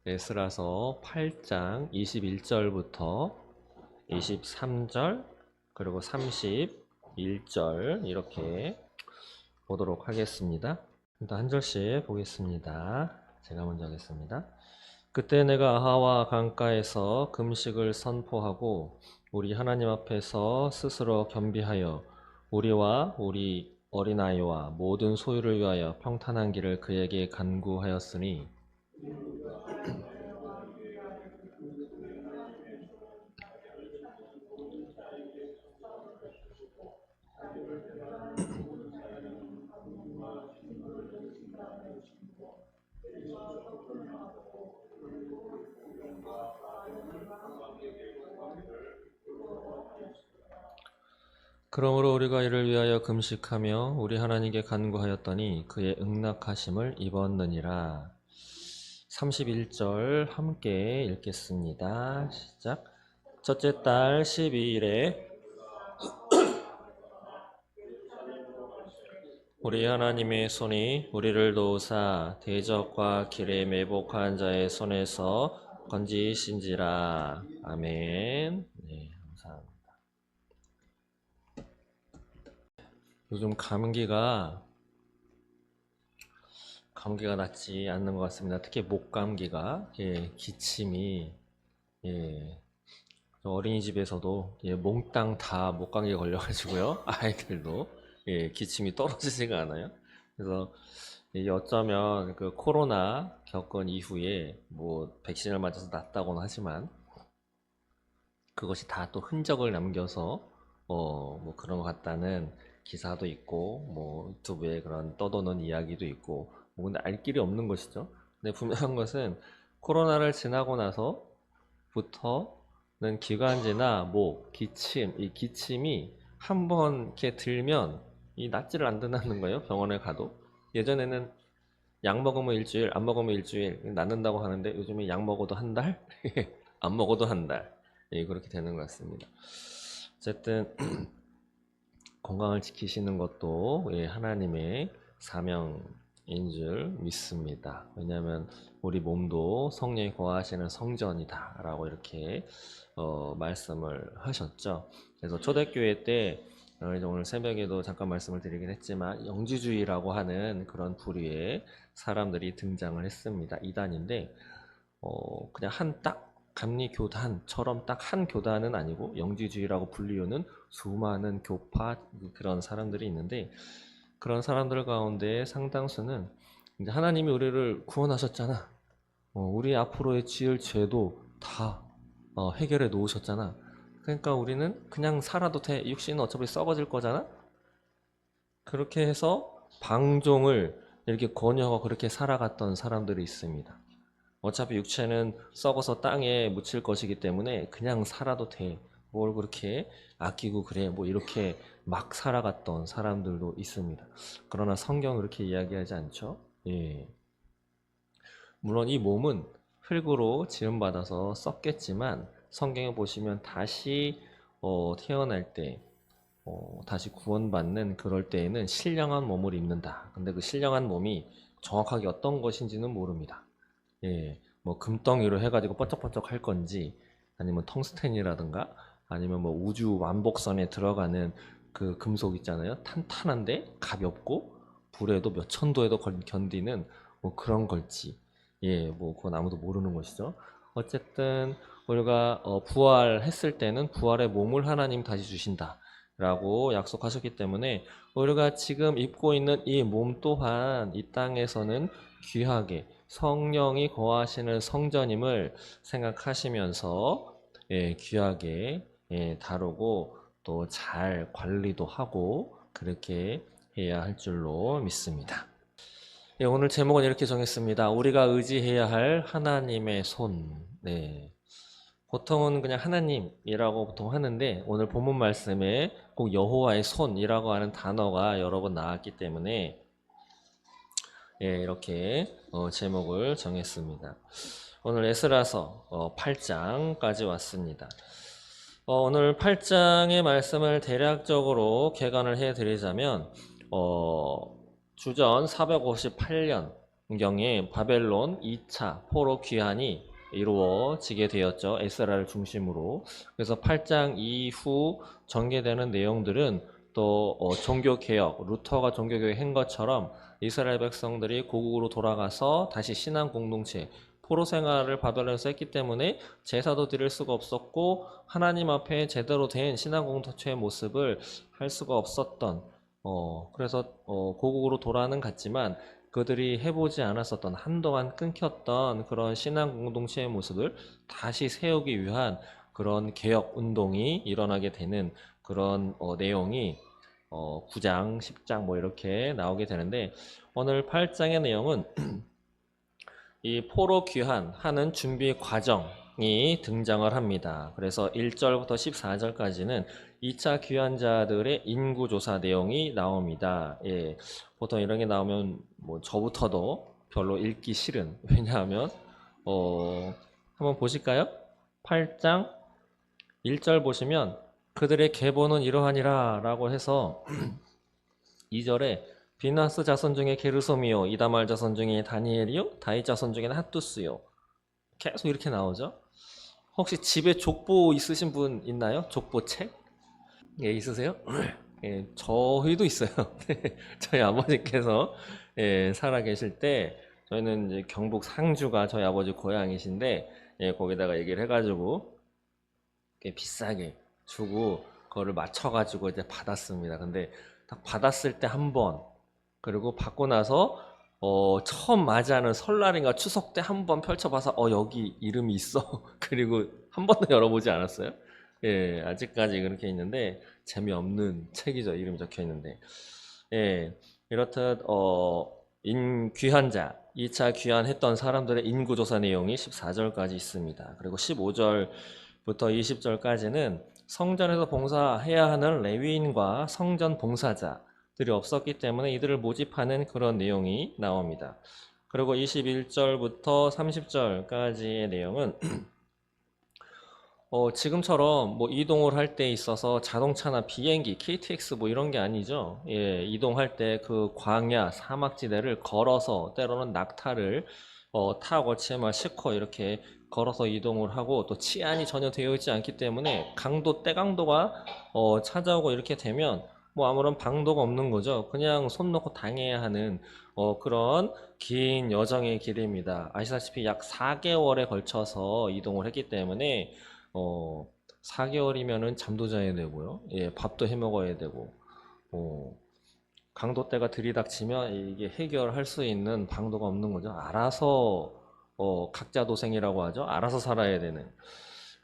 에스라서 8장 21절부터 23절 그리고 31절 이렇게 보도록 하겠습니다. 일단 한 절씩 보겠습니다. 제가 먼저 하겠습니다. 그때 내가 아하와 강가에서 금식을 선포하고 우리 하나님 앞에서 스스로 겸비하여 우리와 우리 어린아이와 모든 소유를 위하여 평탄한 길을 그에게 간구하였으니 그러므로 우리가 이를 위하여 금식하며 우리 하나님께 간구하였더니 그의 응낙하심을 입었느니라. 31절 함께 읽겠습니다. 시작. 첫째 달 12일에 우리 하나님의 손이 우리를 도우사 대적과 길에 매복한 자의 손에서 건지신지라. 아멘. 네, 감사합니다. 요즘 감기가 낫지 않는 것 같습니다. 특히 목감기가 기침이 어린이집에서도 몽땅 다 목감기 걸려가지고요. 아이들도 기침이 떨어지지가 않아요. 그래서 이게 어쩌면 그 코로나 겪은 이후에 뭐 백신을 맞아서 낫다고는 하지만 그것이 다 또 흔적을 남겨서 뭐 그런 것 같다는 기사도 있고 뭐 유튜브에 그런 떠도는 이야기도 있고 뭐 근데 알 길이 없는 것이죠. 근데 분명한 것은 코로나를 지나고 나서부터는 기관지나 목, 기침, 이 기침이 한번 이렇게 들면 이 낫지를 않는다는 거예요. 병원에 가도. 예전에는 약 먹으면 일주일, 안 먹으면 일주일 낫는다고 하는데 요즘에 약 먹어도 한 달, 안 먹어도 한 달. 그렇게 되는 것 같습니다. 어쨌든 건강을 지키시는 것도 하나님의 사명인 줄 믿습니다. 왜냐하면 우리 몸도 성령이 거하시는 성전이다 라고 이렇게 말씀을 하셨죠. 그래서 초대교회 때 오늘 새벽에도 잠깐 말씀을 드리긴 했지만 영지주의라고 하는 그런 부류의 사람들이 등장을 했습니다. 이단인데 그냥 딱 감리교단처럼 딱 한 교단은 아니고 영지주의라고 불리우는 수많은 교파 그런 사람들이 있는데 그런 사람들 가운데 상당수는 이제 하나님이 우리를 구원하셨잖아. 우리 앞으로의 지을 죄도 다 해결해 놓으셨잖아. 그러니까 우리는 그냥 살아도 돼. 육신은 어차피 썩어질 거잖아. 그렇게 해서 방종을 이렇게 권유하고 그렇게 살아갔던 사람들이 있습니다. 어차피 육체는 썩어서 땅에 묻힐 것이기 때문에 그냥 살아도 돼. 뭘 그렇게 아끼고 그래. 뭐 이렇게 막 살아갔던 사람들도 있습니다. 그러나 성경은 그렇게 이야기하지 않죠. 물론 이 몸은 흙으로 지음받아서 썩겠지만 성경에 보시면 다시 태어날 때 다시 구원받는 그럴 때에는 신령한 몸을 입는다. 근데 그 신령한 몸이 정확하게 어떤 것인지는 모릅니다. 뭐 금덩이로 해가지고 번쩍번쩍 할 건지 아니면 텅스텐이라든가 아니면 뭐 우주 완복선에 들어가는 그 금속 있잖아요. 탄탄한데 가볍고 불에도 몇 천도에도 견디는 뭐 그런 걸지 뭐 그건 아무도 모르는 것이죠. 어쨌든 우리가 부활했을 때는 부활의 몸을 하나님 다시 주신다 라고 약속하셨기 때문에 우리가 지금 입고 있는 이 몸 또한 이 땅에서는 귀하게 성령이 거하시는 성전임을 생각하시면서 귀하게 다루고 또 잘 관리도 하고 그렇게 해야 할 줄로 믿습니다. 오늘 제목은 이렇게 정했습니다. 우리가 의지해야 할 하나님의 손. 보통은 그냥 하나님이라고 보통 하는데 오늘 본문 말씀에 꼭 여호와의 손이라고 하는 단어가 여러 번 나왔기 때문에 이렇게 제목을 정했습니다. 오늘 에스라서 8장까지 왔습니다. 오늘 8장의 말씀을 대략적으로 개관을 해드리자면 주전 458년 경에 바벨론 2차 포로 귀환이 이루어지게 되었죠. 에스라를 중심으로. 그래서 8장 이후 전개되는 내용들은 또 종교개혁, 루터가 종교개혁 한 것처럼 이스라엘 백성들이 고국으로 돌아가서 다시 신앙 공동체, 포로 생활을 바벨론에서 했기 때문에 제사도 드릴 수가 없었고 하나님 앞에 제대로 된 신앙 공동체의 모습을 할 수가 없었던 그래서 고국으로 돌아는 갔지만 그들이 해보지 않았었던 한동안 끊겼던 그런 신앙 공동체의 모습을 다시 세우기 위한 그런 개혁 운동이 일어나게 되는 그런 내용이 9장, 10장 뭐 이렇게 나오게 되는데 오늘 8장의 내용은 이 포로 귀환하는 준비 과정이 등장을 합니다. 그래서 1절부터 14절까지는 2차 귀환자들의 인구조사 내용이 나옵니다. 예, 보통 이런 게 나오면 뭐 저부터도 별로 읽기 싫은 왜냐하면 한번 보실까요? 8장 1절 보시면 그들의 계보는 이러하니라 라고 해서 2절에 비나스 자손 중에 게르솜이요 이다말 자손 중에 다니엘이요 다윗 자손 중에는 핫두스요 계속 이렇게 나오죠. 혹시 집에 족보 있으신 분 있나요? 족보 책? 예, 있으세요? 예, 저희도 있어요. 저희 아버지께서 예, 살아 계실 때 저희는 이제 경북 상주가 저희 아버지 고향이신데 예, 거기다가 얘기를 해가지고 비싸게 주고 그거를 맞춰가지고 이제 받았습니다. 근데 딱 받았을 때 한 번, 그리고 받고 나서 처음 맞이하는 설날인가 추석 때 한 번 펼쳐봐서 여기 이름이 있어. 그리고 한 번도 열어보지 않았어요. 예, 아직까지 그렇게 있는데 재미없는 책이죠. 이름이 적혀 있는데. 예, 이렇듯 귀환자 2차 귀환했던 사람들의 인구조사 내용이 14절까지 있습니다. 그리고 15절부터 20절까지는 성전에서 봉사해야 하는 레위인과 성전 봉사자들이 없었기 때문에 이들을 모집하는 그런 내용이 나옵니다. 그리고 21절부터 30절까지의 내용은 지금처럼 뭐 이동을 할 때 있어서 자동차나 비행기, KTX 뭐 이런 게 아니죠. 예, 이동할 때 그 광야, 사막지대를 걸어서 때로는 낙타를 타고 치마 싣고 이렇게 걸어서 이동을 하고 또 치안이 전혀 되어 있지 않기 때문에 강도, 때강도가 찾아오고 이렇게 되면 뭐 아무런 방도가 없는 거죠. 그냥 손 놓고 당해야 하는 그런 긴 여정의 길입니다. 아시다시피 약 4개월에 걸쳐서 이동을 했기 때문에 4개월이면은 잠도 자야 되고요. 예, 밥도 해 먹어야 되고, 어, 강도대가 들이닥치면 이게 해결할 수 있는 방도가 없는 거죠. 알아서, 각자 도생이라고 하죠. 알아서 살아야 되는.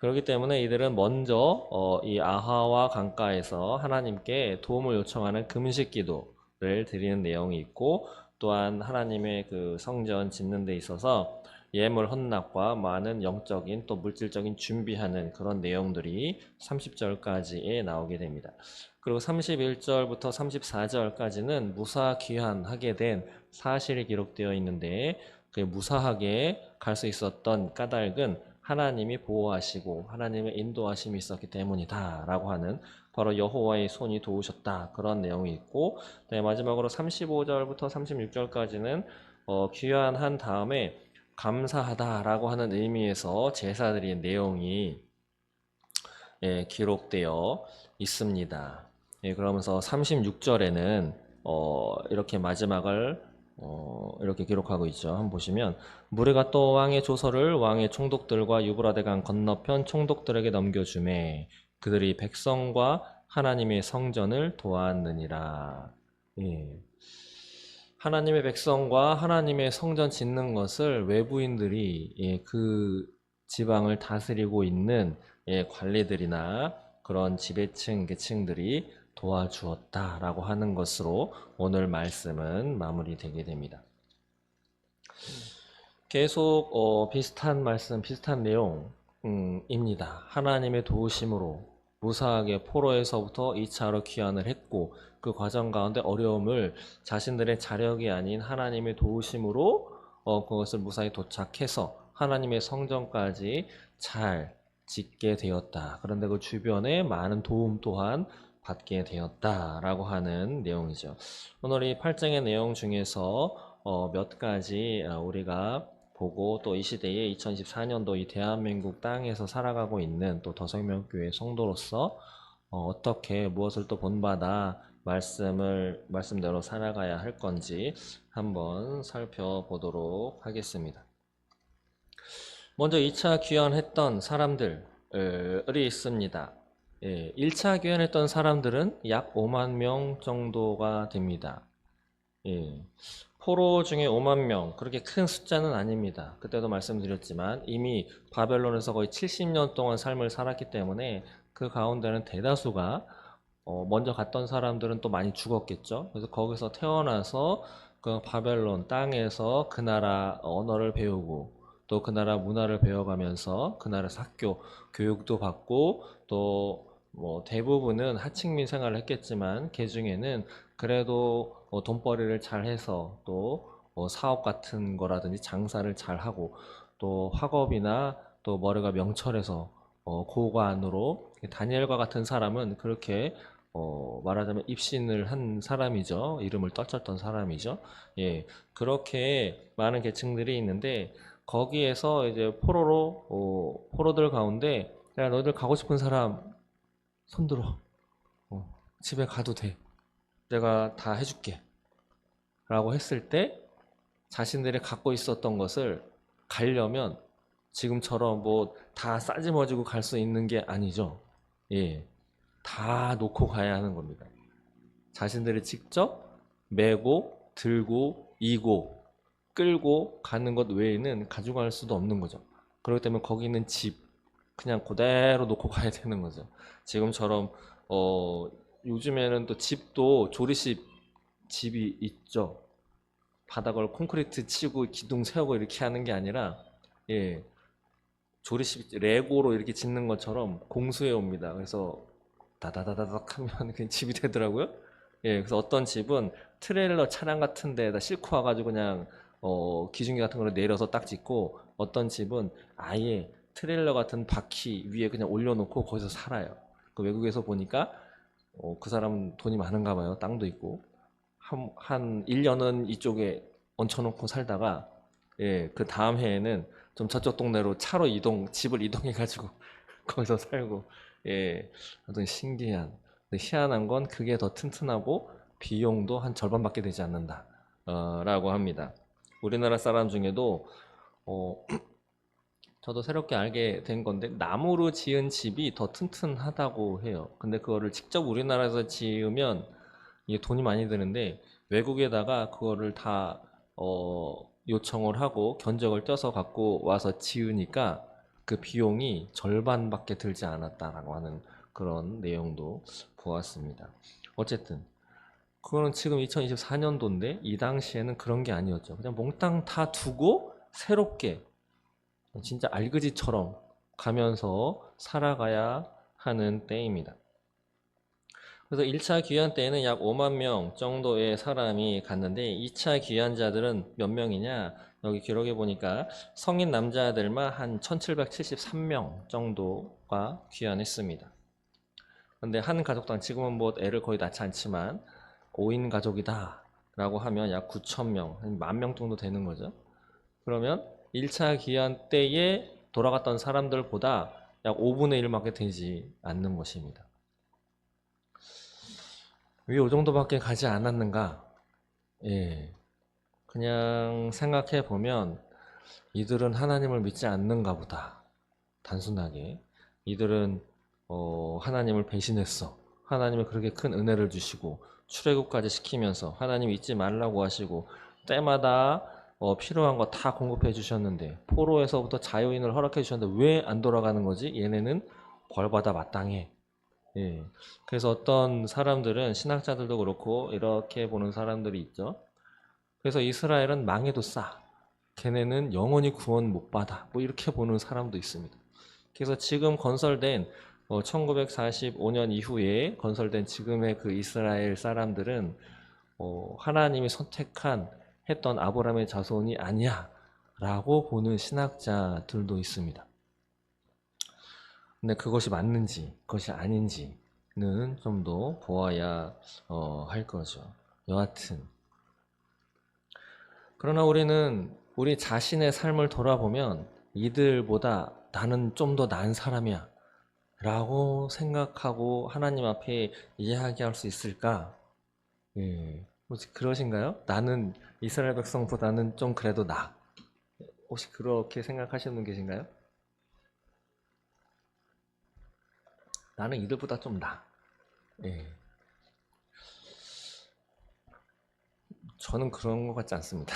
그렇기 때문에 이들은 먼저, 이 아하와 강가에서 하나님께 도움을 요청하는 금식 기도를 드리는 내용이 있고, 또한 하나님의 그 성전 짓는 데 있어서 예물 헌납과 많은 영적인 또 물질적인 준비하는 그런 내용들이 30절까지에 나오게 됩니다. 그리고 31절부터 34절까지는 무사 귀환하게 된 사실이 기록되어 있는데 그 무사하게 갈 수 있었던 까닭은 하나님이 보호하시고 하나님의 인도하심이 있었기 때문이다 라고 하는 바로 여호와의 손이 도우셨다 그런 내용이 있고 마지막으로 35절부터 36절까지는 귀환한 다음에 감사하다라고 하는 의미에서 제사드린 내용이 기록되어 있습니다. 그러면서 36절에는 이렇게 마지막을 이렇게 기록하고 있죠. 한번 보시면 무리가 또 왕의 조서를 왕의 총독들과 유브라데강 건너편 총독들에게 넘겨주매 그들이 백성과 하나님의 성전을 도왔느니라. 예. 하나님의 백성과 하나님의 성전 짓는 것을 외부인들이 그 지방을 다스리고 있는 관리들이나 그런 지배층, 계층들이 도와주었다라고 하는 것으로 오늘 말씀은 마무리되게 됩니다. 계속 비슷한 말씀, 비슷한 내용입니다. 하나님의 도우심으로 무사하게 포로에서부터 2차로 귀환을 했고 그 과정 가운데 어려움을 자신들의 자력이 아닌 하나님의 도우심으로 그것을 무사히 도착해서 하나님의 성전까지 잘 짓게 되었다. 그런데 그 주변에 많은 도움 또한 받게 되었다라고 하는 내용이죠. 오늘 이 8장의 내용 중에서 몇 가지 우리가 보고 또 이 시대에 2024년도 이 대한민국 땅에서 살아가고 있는 또 더성명교회 성도로서 어떻게 무엇을 또 본받아 말씀대로 살아가야 할 건지 한번 살펴보도록 하겠습니다. 먼저 2차 귀환했던 사람들이 있습니다. 1차 귀환했던 사람들은 약 5만 명 정도가 됩니다. 포로 중에 5만 명, 그렇게 큰 숫자는 아닙니다. 그때도 말씀드렸지만 이미 바벨론에서 거의 70년 동안 삶을 살았기 때문에 그 가운데는 대다수가 먼저 갔던 사람들은 또 많이 죽었겠죠. 그래서 거기서 태어나서 그 바벨론 땅에서 그 나라 언어를 배우고 또 그 나라 문화를 배워가면서 그 나라 학교 교육도 받고 또 뭐 대부분은 하층민 생활을 했겠지만 그 중에는 그래도 돈벌이를 잘 해서 또 사업 같은 거라든지 장사를 잘 하고 또 학업이나 또 머리가 명철해서 고관으로 다니엘과 같은 사람은 그렇게 말하자면 입신을 한 사람이죠. 이름을 떨쳤던 사람이죠. 예, 그렇게 많은 계층들이 있는데 거기에서 이제 포로들 가운데 야 너희들 가고 싶은 사람 손들어. 집에 가도 돼. 내가 다 해줄게. 라고 했을 때 자신들이 갖고 있었던 것을 가려면 지금처럼 뭐 다 싸지머지고 갈 수 있는 게 아니죠. 예. 다 놓고 가야 하는 겁니다. 자신들이 직접 메고 들고 이고 끌고 가는 것 외에는 가져갈 수도 없는 거죠. 그렇기 때문에 거기 있는 집 그냥 그대로 놓고 가야 되는 거죠. 지금처럼 요즘에는 또 집도 조리식 집이 있죠. 바닥을 콘크리트 치고 기둥 세우고 이렇게 하는 게 아니라 예, 조리식 레고로 이렇게 짓는 것처럼 공수해 옵니다. 그래서 다다다다닥 하면 그냥 집이 되더라고요. 예, 그래서 어떤 집은 트레일러 차량 같은 데다 싣고 와가지고 그냥 기중기 같은 거를 내려서 딱 짓고 어떤 집은 아예 트레일러 같은 바퀴 위에 그냥 올려놓고 거기서 살아요. 그 외국에서 보니까 그 사람은 돈이 많은가 봐요. 땅도 있고 한 1년은 이쪽에 얹혀놓고 살다가 예, 그 다음 해에는 좀 저쪽 동네로 차로 집을 이동해가지고 거기서 살고 예, 아주 신기한 근데 희한한 건 그게 더 튼튼하고 비용도 한 절반밖에 되지 않는다 라고 합니다. 우리나라 사람 중에도 어, 저도 새롭게 알게 된 건데 나무로 지은 집이 더 튼튼하다고 해요. 근데 그거를 직접 우리나라에서 지으면 이게 돈이 많이 드는데 외국에다가 그거를 다 요청을 하고 견적을 떼서 갖고 와서 지으니까 그 비용이 절반밖에 들지 않았다라고 하는 그런 내용도 보았습니다. 어쨌든 그거는 지금 2024년도인데 이 당시에는 그런 게 아니었죠. 그냥 몽땅 다 두고 새롭게 진짜 알그지처럼 가면서 살아가야 하는 때입니다. 그래서 1차 귀환 때에는 약 5만 명 정도의 사람이 갔는데 2차 귀환자들은 몇 명이냐? 여기 기록해 보니까 성인 남자들만 한 1773명 정도가 귀환했습니다. 근데 한 가족당 지금은 뭐 애를 거의 낳지 않지만 5인 가족이다 라고 하면 약 9,000명, 한 10,000명 정도 되는 거죠. 그러면 1차 귀환 때에 돌아갔던 사람들보다 약 5분의 1밖에 되지 않는 것입니다. 왜 이 정도밖에 가지 않았는가? 예, 그냥 생각해 보면 이들은 하나님을 믿지 않는가 보다. 단순하게 이들은 하나님을 배신했어. 하나님이 그렇게 큰 은혜를 주시고 출애굽까지 시키면서 하나님 잊지 말라고 하시고 때마다 필요한 거 다 공급해 주셨는데 포로에서부터 자유인을 허락해 주셨는데 왜 안 돌아가는 거지? 얘네는 벌받아 마땅해. 예. 그래서 어떤 사람들은 신학자들도 그렇고 이렇게 보는 사람들이 있죠. 그래서 이스라엘은 망해도 싸. 걔네는 영원히 구원 못 받아. 뭐 이렇게 보는 사람도 있습니다. 그래서 지금 건설된 1945년 이후에 건설된 지금의 그 이스라엘 사람들은 하나님이 선택한 했던 아브라함의 자손이 아니야 라고 보는 신학자들도 있습니다. 근데 그것이 맞는지 그것이 아닌지는 좀 더 보아야 할 거죠. 여하튼 그러나 우리는 우리 자신의 삶을 돌아보면 이들보다 나는 좀 더 나은 사람이야 라고 생각하고 하나님 앞에 이야기할 수 있을까? 예. 혹시 그러신가요? 나는 이스라엘 백성보다는 좀 그래도 나. 혹시 그렇게 생각하시는 분 계신가요? 나는 이들보다 좀 나. 예. 저는 그런 것 같지 않습니다.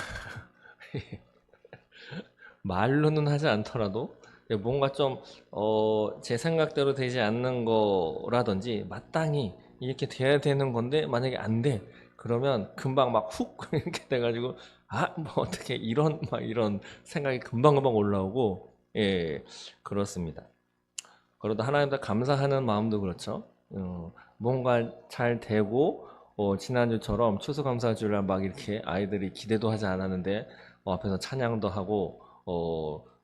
말로는 하지 않더라도 뭔가 좀, 제 생각대로 되지 않는 거라든지 마땅히 이렇게 돼야 되는 건데 만약에 안 돼. 그러면 금방 막 훅 이렇게 돼가지고 뭐 어떻게 이런 생각이 금방금방 올라오고 예, 그렇습니다. 그러다 하나님께 감사하는 마음도 그렇죠. 뭔가 잘 되고 지난주처럼 추수감사주를 막 이렇게 아이들이 기대도 하지 않았는데 앞에서 찬양도 하고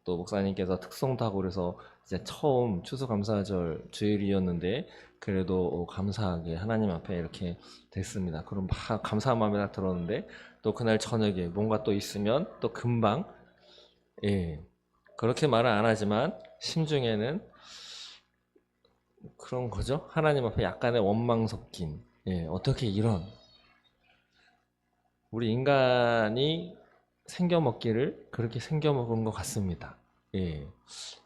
또 목사님께서 특송도 하고 그래서 이제 처음 추수감사절 주일이었는데 그래도 감사하게 하나님 앞에 이렇게 됐습니다. 그럼 막 감사한 마음이 딱 들었는데 또 그날 저녁에 뭔가 또 있으면 또 금방 예 그렇게 말은 안 하지만 심중에는 그런 거죠. 하나님 앞에 약간의 원망 섞인 예 어떻게 이런 우리 인간이 생겨먹기를 그렇게 생겨먹은 것 같습니다. 예.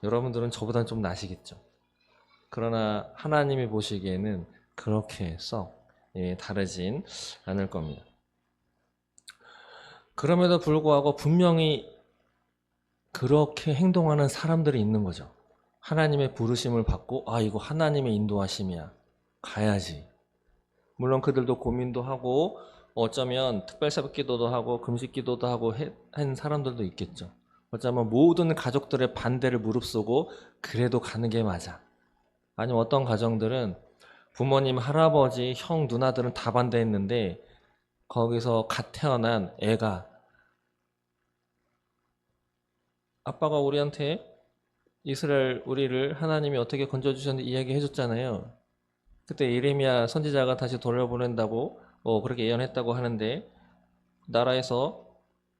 여러분들은 저보다 좀 나시겠죠. 그러나 하나님이 보시기에는 그렇게 썩 다르진 않을 겁니다. 그럼에도 불구하고 분명히 그렇게 행동하는 사람들이 있는 거죠. 하나님의 부르심을 받고 이거 하나님의 인도하심이야. 가야지. 물론 그들도 고민도 하고 어쩌면 특별 새벽 기도도 하고 금식 기도도 하고 한 사람들도 있겠죠. 어쩌면 모든 가족들의 반대를 무릅쓰고 그래도 가는 게 맞아. 아니면 어떤 가정들은 부모님, 할아버지, 형, 누나들은 다 반대했는데 거기서 갓 태어난 애가 아빠가 우리한테 이스라엘 우리를 하나님이 어떻게 건져주셨는지 이야기해 줬잖아요. 그때 예레미야 선지자가 다시 돌려보낸다고 그렇게 예언했다고 하는데 나라에서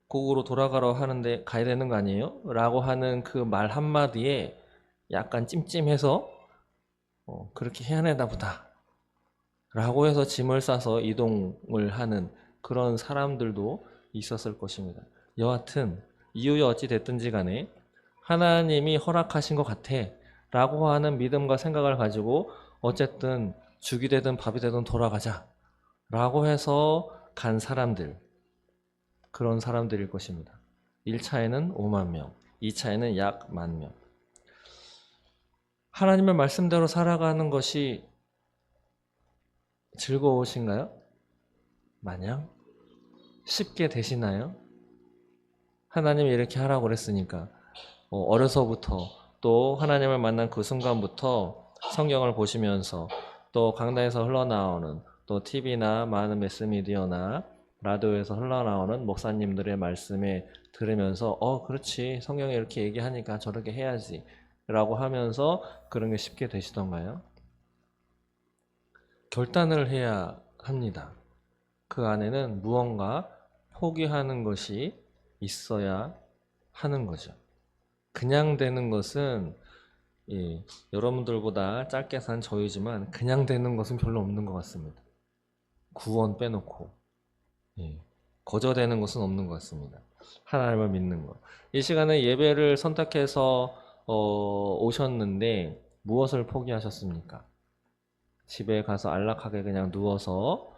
고국으로 돌아가라 하는데 가야 되는 거 아니에요? 라고 하는 그 말 한마디에 약간 찜찜해서 그렇게 해야 하나 보다 라고 해서 짐을 싸서 이동을 하는 그런 사람들도 있었을 것입니다. 여하튼 이유가 어찌 됐든지 간에 하나님이 허락하신 것 같아 라고 하는 믿음과 생각을 가지고 어쨌든 죽이 되든 밥이 되든 돌아가자 라고 해서 간 사람들 그런 사람들일 것입니다. 1차에는 5만 명, 2차에는 약 10,000명. 하나님의 말씀대로 살아가는 것이 즐거우신가요? 마냥? 쉽게 되시나요? 하나님이 이렇게 하라고 그랬으니까 어려서부터 또 하나님을 만난 그 순간부터 성경을 보시면서 또 강단에서 흘러나오는 또 TV나 많은 매스미디어나 라디오에서 흘러나오는 목사님들의 말씀에 들으면서 그렇지 성경에 이렇게 얘기하니까 저렇게 해야지 라고 하면서 그런 게 쉽게 되시던가요? 결단을 해야 합니다. 그 안에는 무언가 포기하는 것이 있어야 하는 거죠. 그냥 되는 것은 여러분들보다 짧게 산 저이지만 그냥 되는 것은 별로 없는 것 같습니다. 구원 빼놓고 거저되는 것은 없는 것 같습니다. 하나님을 믿는 것. 이 시간에 예배를 선택해서 오셨는데 무엇을 포기하셨습니까? 집에 가서 안락하게 그냥 누워서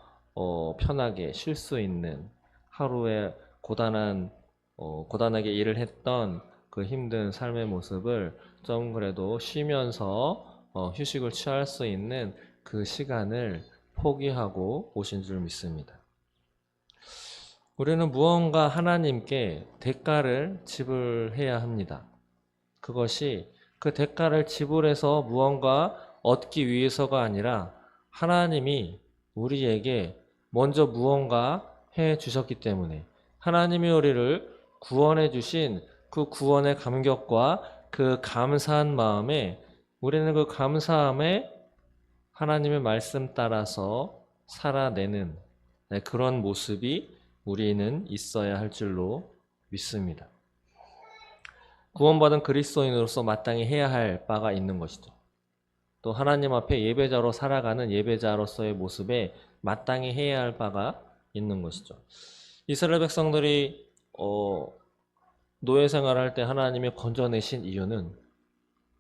편하게 쉴 수 있는 하루에 고단하게 일을 했던 그 힘든 삶의 모습을 좀 그래도 쉬면서 휴식을 취할 수 있는 그 시간을 포기하고 오신 줄 믿습니다. 우리는 무언가 하나님께 대가를 지불해야 합니다. 그것이 그 대가를 지불해서 무언가 얻기 위해서가 아니라 하나님이 우리에게 먼저 무언가 해 주셨기 때문에 하나님이 우리를 구원해 주신 그 구원의 감격과 그 감사한 마음에 우리는 그 감사함에 하나님의 말씀 따라서 살아내는 그런 모습이 우리는 있어야 할 줄로 믿습니다. 구원받은 그리스도인으로서 마땅히 해야 할 바가 있는 것이죠. 또 하나님 앞에 예배자로 살아가는 예배자로서의 모습에 마땅히 해야 할 바가 있는 것이죠. 이스라엘 백성들이 노예 생활할 때 하나님이 건져내신 이유는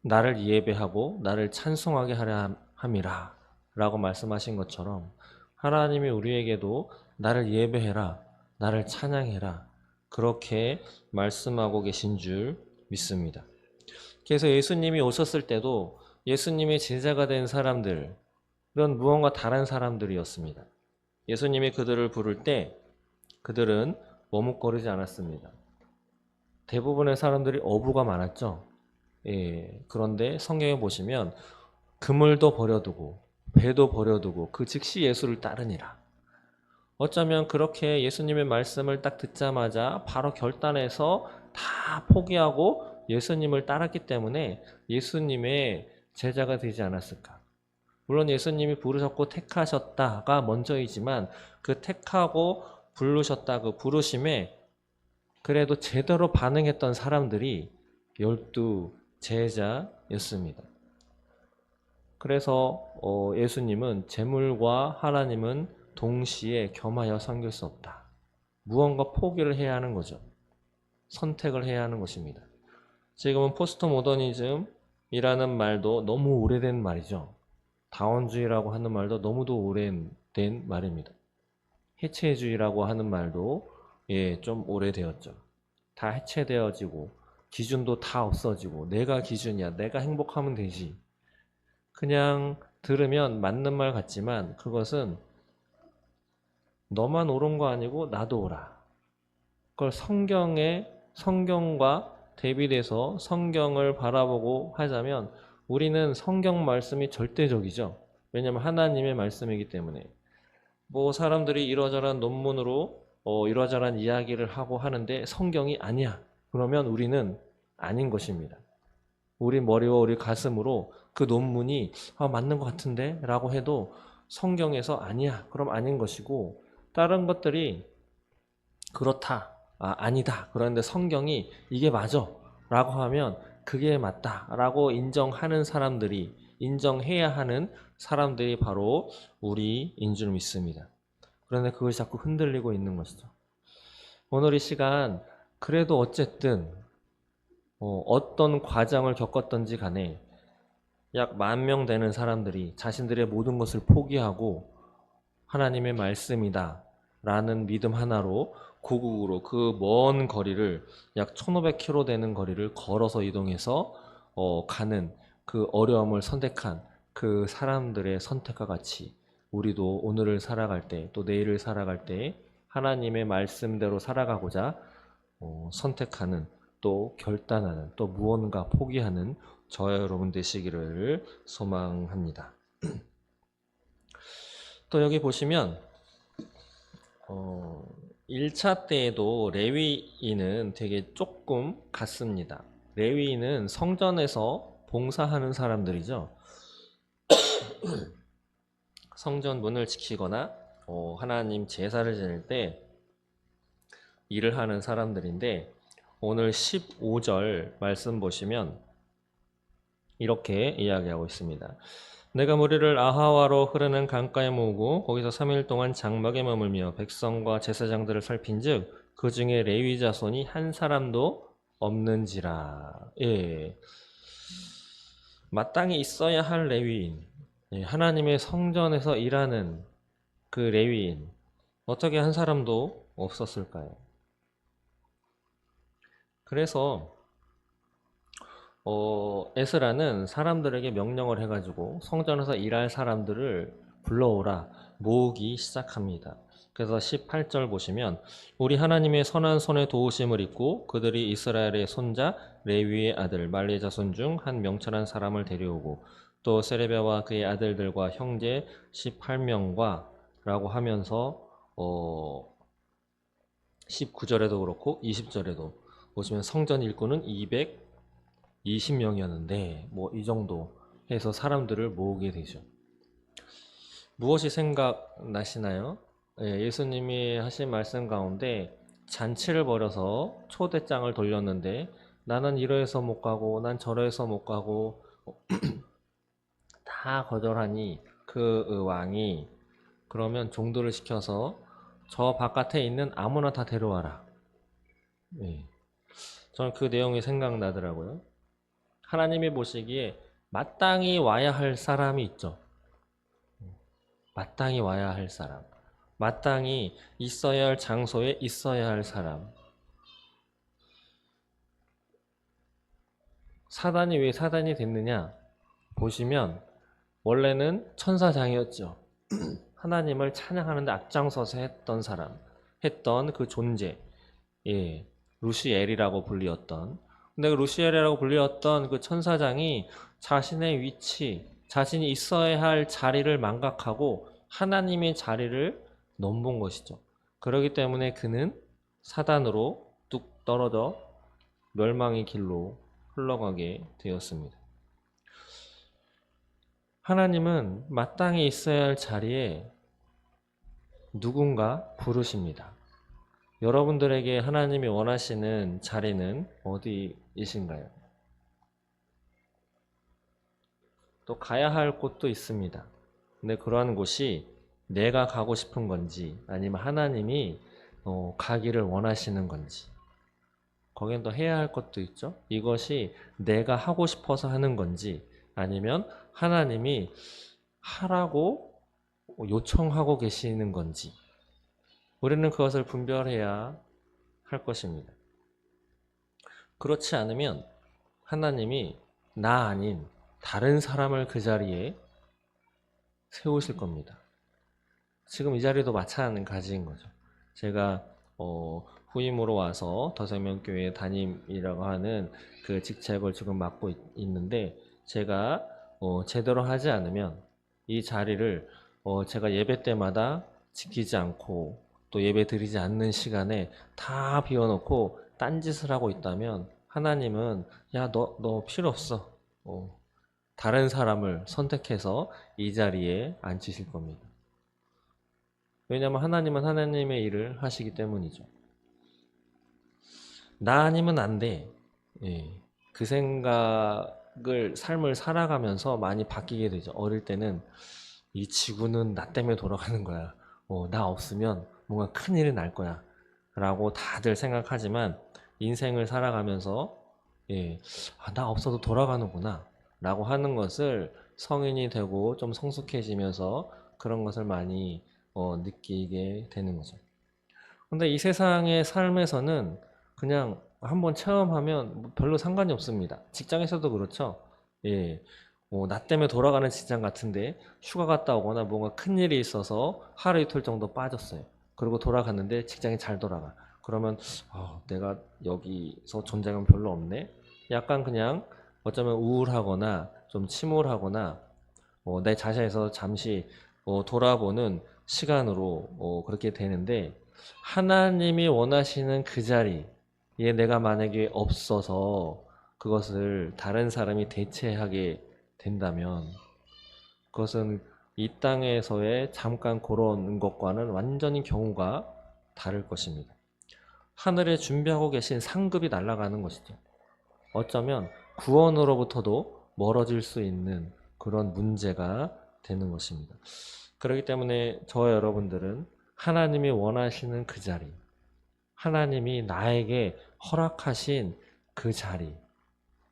나를 예배하고 나를 찬송하게 하려 함이라 라고 말씀하신 것처럼 하나님이 우리에게도 나를 예배해라, 나를 찬양해라 그렇게 말씀하고 계신 줄 믿습니다. 그래서 예수님이 오셨을 때도 예수님의 제자가 된 사람들은 무언가 다른 사람들이었습니다. 예수님이 그들을 부를 때 그들은 머뭇거리지 않았습니다. 대부분의 사람들이 어부가 많았죠. 예, 그런데 성경에 보시면 그물도 버려두고 배도 버려두고 그 즉시 예수를 따르니라. 어쩌면 그렇게 예수님의 말씀을 딱 듣자마자 바로 결단해서 다 포기하고 예수님을 따랐기 때문에 예수님의 제자가 되지 않았을까. 물론 예수님이 부르셨고 택하셨다가 먼저이지만 그 택하고 부르셨다 그 부르심에 그래도 제대로 반응했던 사람들이 12 제자였습니다. 그래서 예수님은 재물과 하나님은 동시에 겸하여 섬길 수 없다. 무언가 포기를 해야 하는 거죠. 선택을 해야 하는 것입니다. 지금은 포스트 모더니즘이라는 말도 너무 오래된 말이죠. 다원주의라고 하는 말도 너무도 오래된 말입니다. 해체주의라고 하는 말도 좀 오래되었죠. 다 해체되어지고 기준도 다 없어지고 내가 기준이야. 내가 행복하면 되지. 그냥 들으면 맞는 말 같지만 그것은 너만 옳은 거 아니고 나도 옳아. 그걸 성경과 대비돼서 성경을 바라보고 하자면 우리는 성경 말씀이 절대적이죠. 왜냐하면 하나님의 말씀이기 때문에. 뭐 사람들이 이러저러한 논문으로 이러저러한 이야기를 하고 하는데 성경이 아니야. 그러면 우리는 아닌 것입니다. 우리 머리와 우리 가슴으로 그 논문이 맞는 것 같은데 라고 해도 성경에서 아니야. 그럼 아닌 것이고 다른 것들이 그렇다. 아니다. 그런데 성경이 이게 맞아. 라고 하면 그게 맞다. 라고 인정하는 사람들이 인정해야 하는 사람들이 바로 우리인 줄 믿습니다. 그런데 그것이 자꾸 흔들리고 있는 것이죠. 오늘 이 시간 그래도 어쨌든 어떤 과정을 겪었던지 간에 약 10,000명 되는 사람들이 자신들의 모든 것을 포기하고 하나님의 말씀이다 라는 믿음 하나로 고국으로 그 먼 거리를 약 1,500km 되는 거리를 걸어서 이동해서 가는 그 어려움을 선택한 그 사람들의 선택과 같이 우리도 오늘을 살아갈 때 또 내일을 살아갈 때 하나님의 말씀대로 살아가고자 선택하는 또 결단하는 또 무언가 포기하는 저와 여러분 되시기를 소망합니다. 또 여기 보시면 1차 때에도 레위인은 되게 조금 같습니다. 레위인은 성전에서 봉사하는 사람들이죠. 성전 문을 지키거나 하나님 제사를 지낼 때 일을 하는 사람들인데 오늘 15절 말씀 보시면 이렇게 이야기하고 있습니다. 내가 무리를 아하와로 흐르는 강가에 모으고 거기서 3일 동안 장막에 머물며 백성과 제사장들을 살핀즉 그 중에 레위 자손이 한 사람도 없는지라. 예. 마땅히 있어야 할 레위인, 하나님의 성전에서 일하는 그 레위인, 어떻게 한 사람도 없었을까요? 그래서 에스라는 사람들에게 명령을 해가지고 성전에서 일할 사람들을 불러오라 모으기 시작합니다. 그래서 18절 보시면 우리 하나님의 선한 손의 도우심을 입고 그들이 이스라엘의 손자 레위의 아들 말리 자손 중 한 명철한 사람을 데려오고 또 세레비아와 그의 아들들과 형제 18명과 라고 하면서 19절에도 그렇고 20절에도 보시면 성전 일꾼은 220명이었는데 뭐 이 정도 해서 사람들을 모으게 되죠. 무엇이 생각나시나요? 예, 예수님이 하신 말씀 가운데 잔치를 벌여서 초대장을 돌렸는데 나는 이러해서 못 가고 난 저러해서 못 가고 다 거절하니 그 왕이 그러면 종들을 시켜서 저 바깥에 있는 아무나 다 데려와라. 예. 저는 그 내용이 생각나더라고요. 하나님이 보시기에 마땅히 와야 할 사람이 있죠. 마땅히 와야 할 사람. 마땅히 있어야 할 장소에 있어야 할 사람. 사단이 왜 사단이 됐느냐? 보시면 원래는 천사장이었죠. 하나님을 찬양하는데 앞장서서 했던 그 존재. 예, 루시엘이라고 불리었던. 근데 그 루시엘이라고 불리었던 그 천사장이 자신의 위치, 자신이 있어야 할 자리를 망각하고 하나님의 자리를 넘본 것이죠. 그렇기 때문에 그는 사단으로 뚝 떨어져 멸망의 길로 흘러가게 되었습니다. 하나님은 마땅히 있어야 할 자리에 누군가 부르십니다. 여러분들에게 하나님이 원하시는 자리는 어디이신가요? 또 가야 할 곳도 있습니다. 근데 그러한 곳이 내가 가고 싶은 건지 아니면 하나님이 가기를 원하시는 건지 거긴 또 해야 할 것도 있죠. 이것이 내가 하고 싶어서 하는 건지 아니면 하나님이 하라고 요청하고 계시는 건지 우리는 그것을 분별해야 할 것입니다. 그렇지 않으면 하나님이 나 아닌 다른 사람을 그 자리에 세우실 겁니다. 지금 이 자리도 마찬가지인 거죠. 제가 후임으로 와서 더생명교회 담임이라고 하는 그 직책을 지금 맡고 있는데 제가 제대로 하지 않으면 이 자리를 제가 예배 때마다 지키지 않고 또 예배 드리지 않는 시간에 다 비워놓고 딴짓을 하고 있다면 하나님은 야, 너 필요 없어. 다른 사람을 선택해서 이 자리에 앉히실 겁니다. 왜냐하면 하나님은 하나님의 일을 하시기 때문이죠. 나 아니면 안 돼. 예. 그 생각을 삶을 살아가면서 많이 바뀌게 되죠. 어릴 때는 이 지구는 나 때문에 돌아가는 거야. 나 없으면 뭔가 큰일이 날 거야. 라고 다들 생각하지만 인생을 살아가면서 예, 나 없어도 돌아가는구나. 라고 하는 것을 성인이 되고 좀 성숙해지면서 그런 것을 많이 느끼게 되는 거죠. 근데 이 세상의 삶에서는 그냥 한번 체험하면 뭐 별로 상관이 없습니다. 직장에서도 그렇죠. 예. 나 때문에 돌아가는 직장 같은데 휴가 갔다 오거나 뭔가 큰일이 있어서 하루 이틀 정도 빠졌어요. 그리고 돌아갔는데 직장이 잘 돌아가. 그러면 내가 여기서 존재감 별로 없네. 약간 그냥 어쩌면 우울하거나 좀 침울하거나 내 자신에서 잠시 돌아보는 시간으로 그렇게 되는데 하나님이 원하시는 그 자리에 내가 만약에 없어서 그것을 다른 사람이 대체하게 된다면 그것은 이 땅에서의 잠깐 그런 것과는 완전히 경우가 다를 것입니다. 하늘에 준비하고 계신 상급이 날아가는 것이죠. 어쩌면 구원으로부터도 멀어질 수 있는 그런 문제가 되는 것입니다. 그렇기 때문에 저와 여러분들은 하나님이 원하시는 그 자리, 하나님이 나에게 허락하신 그 자리,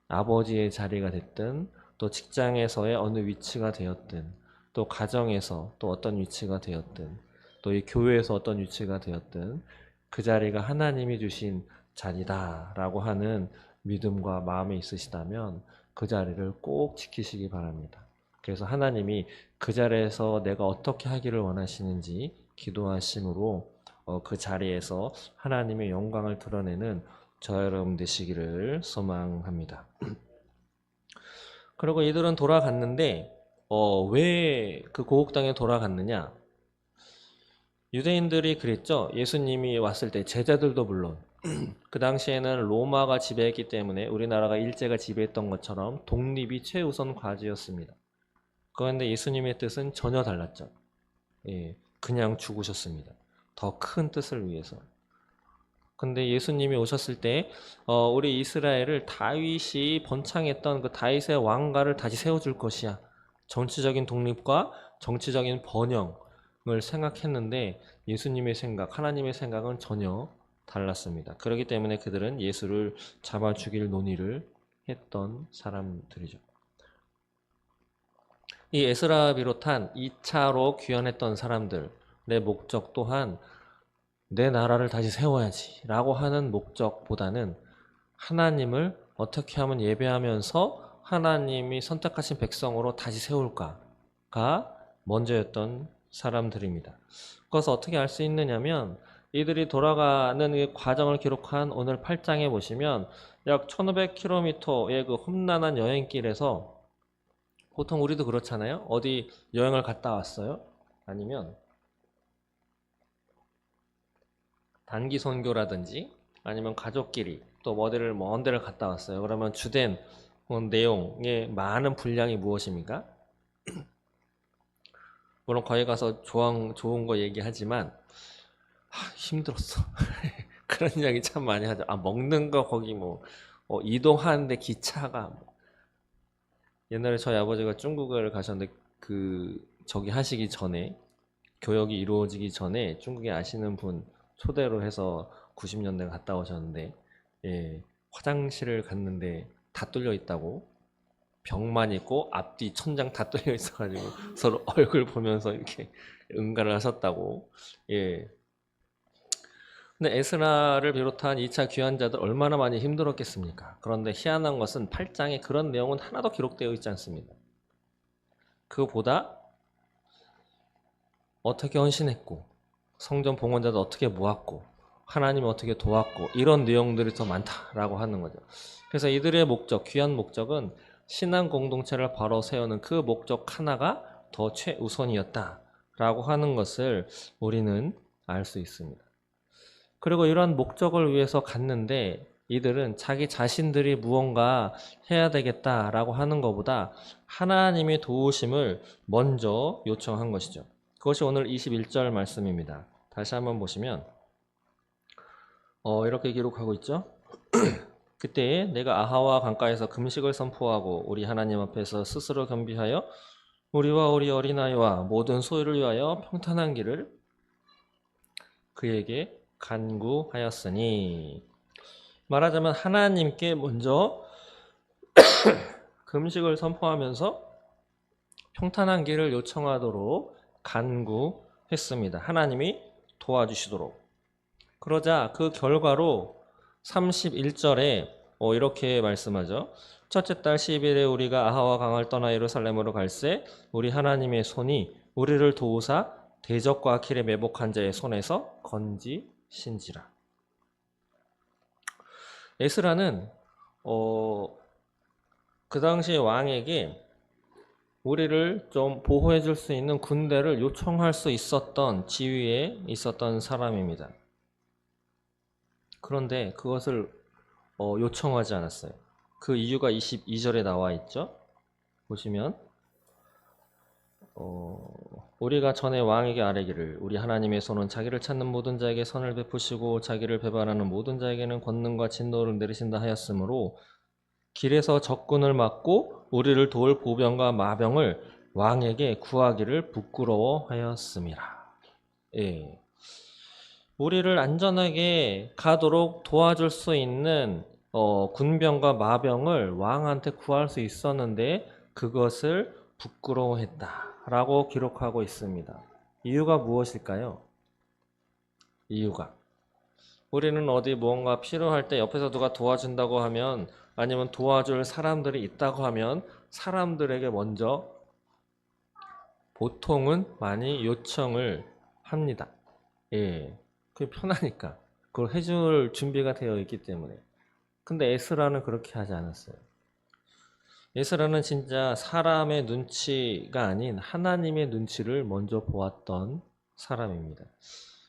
아버지의 자리가 됐든 또 직장에서의 어느 위치가 되었든 또 가정에서 또 어떤 위치가 되었든 또 이 교회에서 어떤 위치가 되었든 그 자리가 하나님이 주신 자리다라고 하는 믿음과 마음이 있으시다면 그 자리를 꼭 지키시기 바랍니다. 그래서 하나님이 그 자리에서 내가 어떻게 하기를 원하시는지 기도하심으로 그 자리에서 하나님의 영광을 드러내는 저와 여러분 되시기를 소망합니다. 그리고 이들은 돌아갔는데 왜 그 고국 땅에 돌아갔느냐? 유대인들이 그랬죠. 예수님이 왔을 때 제자들도 물론 그 당시에는 로마가 지배했기 때문에 우리나라가 일제가 지배했던 것처럼 독립이 최우선 과제였습니다. 그런데 예수님의 뜻은 전혀 달랐죠. 예, 그냥 죽으셨습니다. 더 큰 뜻을 위해서. 근데 예수님이 오셨을 때 우리 이스라엘을 다윗이 번창했던 그 다윗의 왕가를 다시 세워줄 것이야. 정치적인 독립과 정치적인 번영을 생각했는데 예수님의 생각, 하나님의 생각은 전혀 달랐습니다. 그렇기 때문에 그들은 예수를 잡아 죽일 논의를 했던 사람들이죠. 이 에스라 비롯한 2차로 귀환했던 사람들의 목적 또한 내 나라를 다시 세워야지 라고 하는 목적보다는 하나님을 어떻게 하면 예배하면서 하나님이 선택하신 백성으로 다시 세울까가 먼저였던 사람들입니다. 그것을 어떻게 알 수 있느냐면 이들이 돌아가는 이 과정을 기록한 오늘 8장에 보시면 약 1500km의 그 험난한 여행길에서 보통 우리도 그렇잖아요. 어디 여행을 갔다 왔어요? 아니면 단기 선교라든지 아니면 가족끼리 또 어디를 먼 데를 갔다 왔어요. 그러면 주된 내용의 많은 분량이 무엇입니까? 물론 거기 가서 좋은 거 얘기하지만 힘들었어. 그런 이야기 참 많이 하죠. 먹는 거 거기 이동하는데 기차가 옛날에 저희 아버지가 중국을 가셨는데 저기 하시기 전에 교역이 이루어지기 전에 중국에 아시는 분 초대로 해서 90년대 갔다 오셨는데 화장실을 갔는데 다 뚫려 있다고 벽만 있고 앞뒤 천장 다 뚫려 있어가지고 서로 얼굴 보면서 이렇게 응가를 하셨다고. 근데 에스라를 비롯한 2차 귀환자들 얼마나 많이 힘들었겠습니까? 그런데 희한한 것은 8장에 그런 내용은 하나도 기록되어 있지 않습니다. 그보다 어떻게 헌신했고 성전 봉헌자도 어떻게 모았고 하나님이 어떻게 도왔고 이런 내용들이 더 많다라고 하는 거죠. 그래서 이들의 목적, 귀한 목적은 신앙 공동체를 바로 세우는 그 목적 하나가 더 최우선이었다라고 하는 것을 우리는 알 수 있습니다. 그리고 이러한 목적을 위해서 갔는데 이들은 자기 자신들이 무언가 해야 되겠다라고 하는 것보다 하나님의 도우심을 먼저 요청한 것이죠. 그것이 오늘 21절 말씀입니다. 다시 한번 보시면 이렇게 기록하고 있죠. 그때 내가 아하와 강가에서 금식을 선포하고 우리 하나님 앞에서 스스로 겸비하여 우리와 우리 어린아이와 모든 소유를 위하여 평탄한 길을 그에게 간구하였으니, 말하자면 하나님께 먼저 금식을 선포하면서 평탄한 길을 요청하도록 간구했습니다. 하나님이 도와주시도록. 그러자 그 결과로 31절에 이렇게 말씀하죠. 첫째 달 10일에 우리가 아하와 강을 떠나 예루살렘으로 갈새 우리 하나님의 손이 우리를 도우사 대적과 아킬에 매복한 자의 손에서 건지신지라. 에스라는 그 당시 왕에게 우리를 좀 보호해 줄 수 있는 군대를 요청할 수 있었던 지위에 있었던 사람입니다. 그런데 그것을 요청하지 않았어요. 그 이유가 22절에 나와 있죠. 보시면 우리가 전에 왕에게 아뢰기를 우리 하나님의 손은 자기를 찾는 모든 자에게 선을 베푸시고 자기를 배반하는 모든 자에게는 권능과 진노를 내리신다 하였으므로 길에서 적군을 막고 우리를 도울 보병과 마병을 왕에게 구하기를 부끄러워하였음이라. 우리를 안전하게 가도록 도와줄 수 있는 군병과 마병을 왕한테 구할 수 있었는데 그것을 부끄러워했다라고 기록하고 있습니다. 이유가 무엇일까요? 이유가 우리는 어디 무언가 필요할 때 옆에서 누가 도와준다고 하면 아니면 도와줄 사람들이 있다고 하면 사람들에게 먼저 보통은 많이 요청을 합니다. 그게 편하니까. 그걸 해줄 준비가 되어 있기 때문에. 근데 에스라는 그렇게 하지 않았어요. 에스라는 진짜 사람의 눈치가 아닌 하나님의 눈치를 먼저 보았던 사람입니다.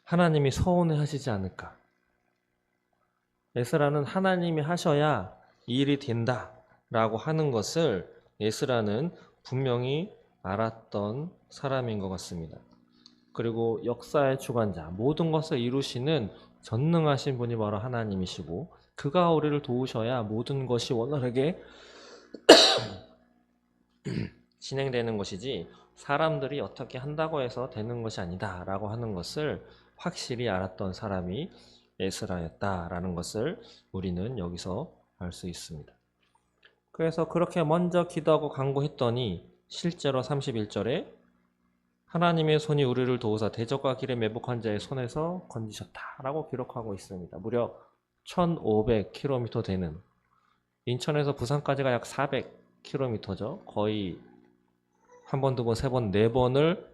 하나님이 서운해 하시지 않을까. 에스라는 하나님이 하셔야 일이 된다라고 하는 것을 에스라는 분명히 알았던 사람인 것 같습니다. 그리고 역사의 주관자, 모든 것을 이루시는 전능하신 분이 바로 하나님이시고, 그가 우리를 도우셔야 모든 것이 원활하게 진행되는 것이지, 사람들이 어떻게 한다고 해서 되는 것이 아니다 라고 하는 것을 확실히 알았던 사람이 에스라였다라는 것을 우리는 여기서 알 수 있습니다. 그래서 그렇게 먼저 기도하고 간구했더니 실제로 31절에 하나님의 손이 우리를 도우사 대적과 길에 매복한 자의 손에서 건지셨다라고 기록하고 있습니다. 무려 1500km 되는, 인천에서 부산까지가 약 400km죠. 거의 한 번, 두 번, 세 번, 네 번을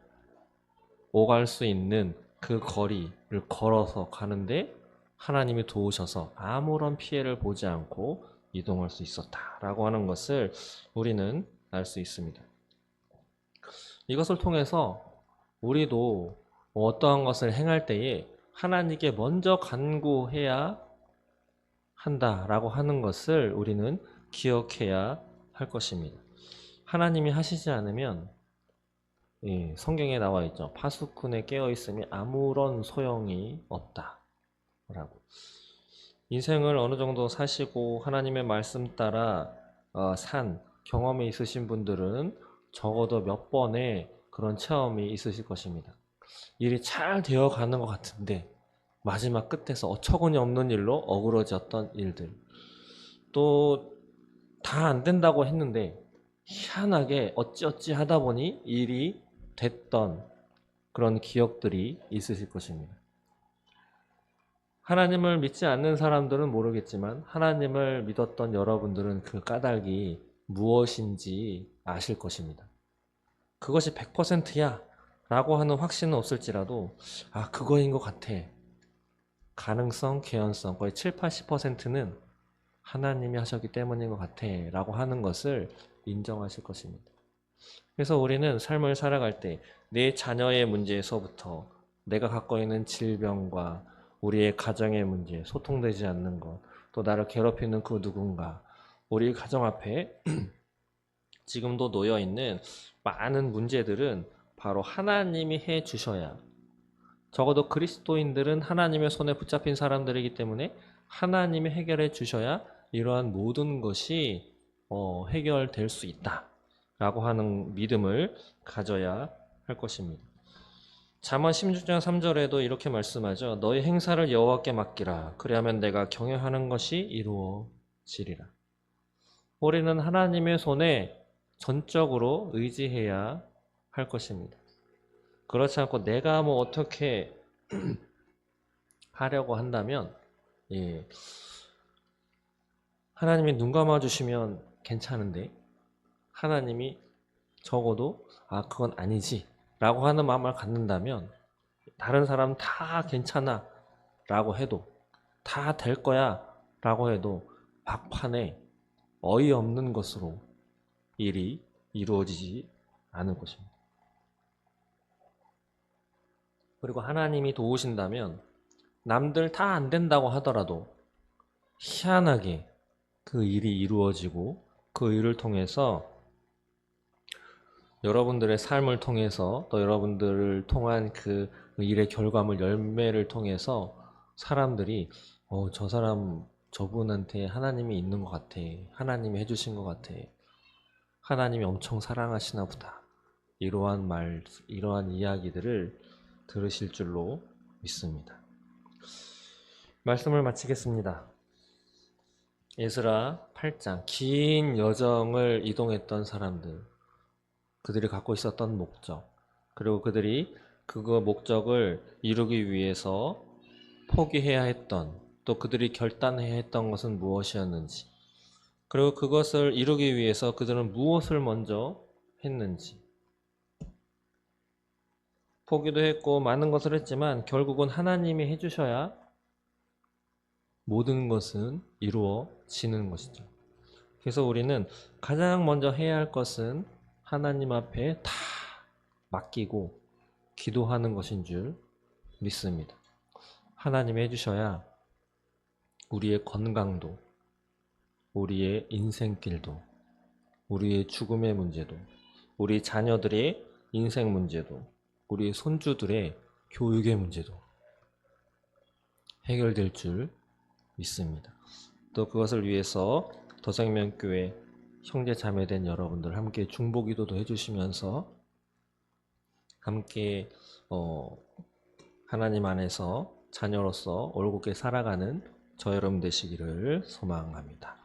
오갈 수 있는 그 거리를 걸어서 가는데 하나님이 도우셔서 아무런 피해를 보지 않고 이동할 수 있었다라고 하는 것을 우리는 알 수 있습니다. 이것을 통해서 우리도 어떠한 것을 행할 때에 하나님께 먼저 간구해야 한다라고 하는 것을 우리는 기억해야 할 것입니다. 하나님이 하시지 않으면, 성경에 나와 있죠. 파수꾼에 깨어 있음이 아무런 소용이 없다라고. 인생을 어느 정도 사시고 하나님의 말씀 따라 산 경험이 있으신 분들은 적어도 몇 번의 그런 체험이 있으실 것입니다. 일이 잘 되어 가는 것 같은데 마지막 끝에서 어처구니 없는 일로 어그러졌던 일들, 또 다 안 된다고 했는데 희한하게 어찌어찌 하다 보니 일이 됐던 그런 기억들이 있으실 것입니다. 하나님을 믿지 않는 사람들은 모르겠지만 하나님을 믿었던 여러분들은 그 까닭이 무엇인지 아실 것입니다. 그것이 100%야 라고 하는 확신은 없을지라도 그거인 것 같아. 가능성, 개연성 거의 7, 80%는 하나님이 하셨기 때문인 것 같아 라고 하는 것을 인정하실 것입니다. 그래서 우리는 삶을 살아갈 때 내 자녀의 문제에서부터 내가 갖고 있는 질병과 우리의 가정의 문제, 소통되지 않는 것, 또 나를 괴롭히는 그 누군가, 우리 가정 앞에 지금도 놓여 있는 많은 문제들은 바로 하나님이 해 주셔야, 적어도 그리스도인들은 하나님의 손에 붙잡힌 사람들이기 때문에 하나님이 해결해 주셔야 이러한 모든 것이 해결될 수 있다라고 하는 믿음을 가져야 할 것입니다. 잠언 16장 3절에도 이렇게 말씀하죠. 너희 행사를 여호와께 맡기라. 그리하면 내가 경영하는 것이 이루어지리라. 우리는 하나님의 손에 전적으로 의지해야 할 것입니다. 그렇지 않고 내가 뭐 어떻게 하려고 한다면, 하나님이 눈 감아주시면 괜찮은데 하나님이 적어도 그건 아니지 라고 하는 마음을 갖는다면, 다른 사람 다 괜찮아 라고 해도, 다 될 거야 라고 해도 막판에 어이없는 것으로 일이 이루어지지 않을 것입니다. 그리고 하나님이 도우신다면 남들 다 안 된다고 하더라도 희한하게 그 일이 이루어지고, 그 일을 통해서 여러분들의 삶을 통해서, 또 여러분들을 통한 그 일의 결과물, 열매를 통해서 사람들이 저 사람, 저분한테 하나님이 있는 것 같아, 하나님이 해주신 것 같아, 하나님이 엄청 사랑하시나 보다, 이러한 이야기들을 들으실 줄로 믿습니다. 말씀을 마치겠습니다. 에스라 8장, 긴 여정을 이동했던 사람들, 그들이 갖고 있었던 목적, 그리고 그들이 그거 목적을 이루기 위해서 포기해야 했던, 또 그들이 결단해야 했던 것은 무엇이었는지, 그리고 그것을 이루기 위해서 그들은 무엇을 먼저 했는지, 포기도 했고 많은 것을 했지만 결국은 하나님이 해주셔야 모든 것은 이루어지는 것이죠. 그래서 우리는 가장 먼저 해야 할 것은 하나님 앞에 다 맡기고 기도하는 것인 줄 믿습니다. 하나님이 해주셔야 우리의 건강도, 우리의 인생길도, 우리의 죽음의 문제도, 우리 자녀들의 인생 문제도, 우리 손주들의 교육의 문제도 해결될 줄 믿습니다. 또 그것을 위해서 더생명교회 형제 자매된 여러분들 함께 중보기도도 해주시면서 함께 하나님 안에서 자녀로서 올곧게 살아가는 저 여러분 되시기를 소망합니다.